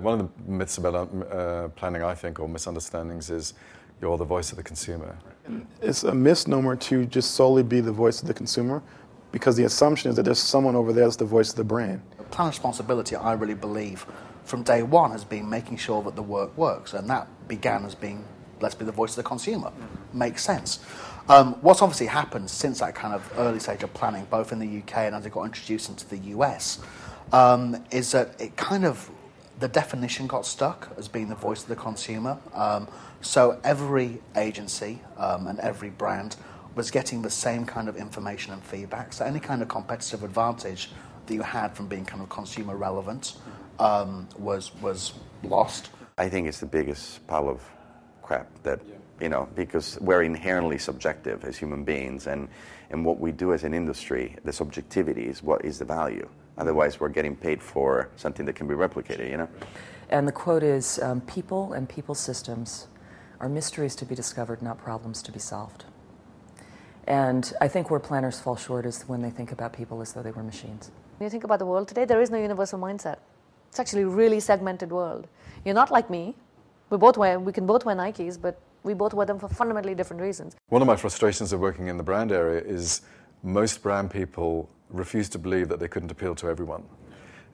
One of the myths about planning, I think, or misunderstandings is you're the voice of the consumer. It's a misnomer to just solely be the voice of the consumer, because the assumption is that there's someone over there that's the voice of the brand. Plan responsibility, I really believe, from day one has been making sure that the work works, and that began as being, let's be the voice of the consumer. Makes sense. What's obviously happened since that kind of early stage of planning, both in the UK and as it got introduced into the US, is that it kind of, the definition got stuck as being the voice of the consumer. So every agency and every brand was getting the same kind of information and feedback. So any kind of competitive advantage that you had from being kind of consumer relevant was lost. I think it's the biggest pile of crap that, you know, because we're inherently subjective as human beings, and what we do as an industry, the subjectivity is what is the value. Otherwise, we're getting paid for something that can be replicated, you know? And the quote is, people and people systems are mysteries to be discovered, not problems to be solved. And I think where planners fall short is when they think about people as though they were machines. When you think about the world today, there is no universal mindset. It's actually a really segmented world. You're not like me. We can both wear Nikes, but we both wear them for fundamentally different reasons. One of my frustrations of working in the brand area is most brand people refuse to believe that they couldn't appeal to everyone.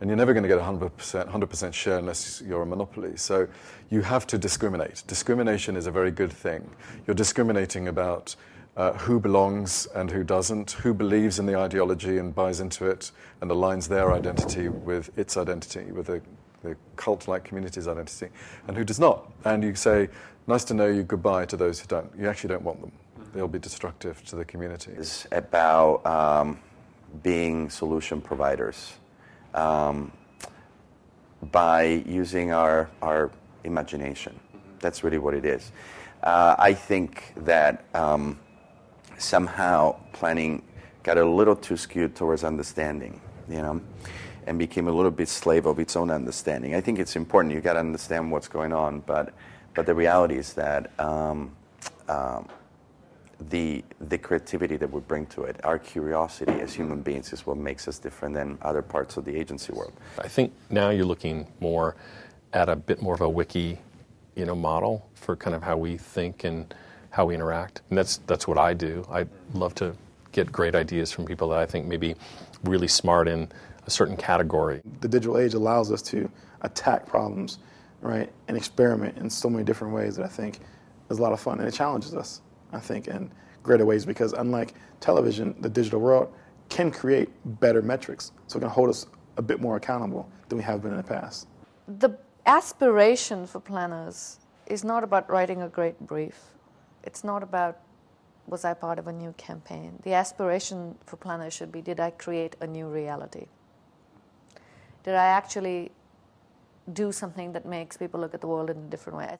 And you're never going to get 100% share unless you're a monopoly. So you have to discriminate. Discrimination is a very good thing. You're discriminating about who belongs and who doesn't, who believes in the ideology and buys into it and aligns their identity with its identity, with the cult-like community's identity, and who does not. And you say, nice to know you, goodbye to those who don't. You actually don't want them. They'll be destructive to the community. It's about being solution providers by using our imagination. That's really what it is. I think that somehow planning got a little too skewed towards understanding, you know, and became a little bit slave of its own understanding. I think it's important. You got to understand what's going on, but the reality is that the creativity that we bring to it, our curiosity as human beings, is what makes us different than other parts of the agency world. I think now you're looking more at a bit more of a wiki, you know, model for kind of how we think and how we interact, and that's what I do. I love to get great ideas from people that I think may be really smart in a certain category. The digital age allows us to attack problems, right, and experiment in so many different ways that I think is a lot of fun, and it challenges us, I think, in greater ways, because unlike television, the digital world can create better metrics, so it can hold us a bit more accountable than we have been in the past. The aspiration for planners is not about writing a great brief. It's not about, was I part of a new campaign? The aspiration for planners should be, did I create a new reality? Did I actually do something that makes people look at the world in a different way?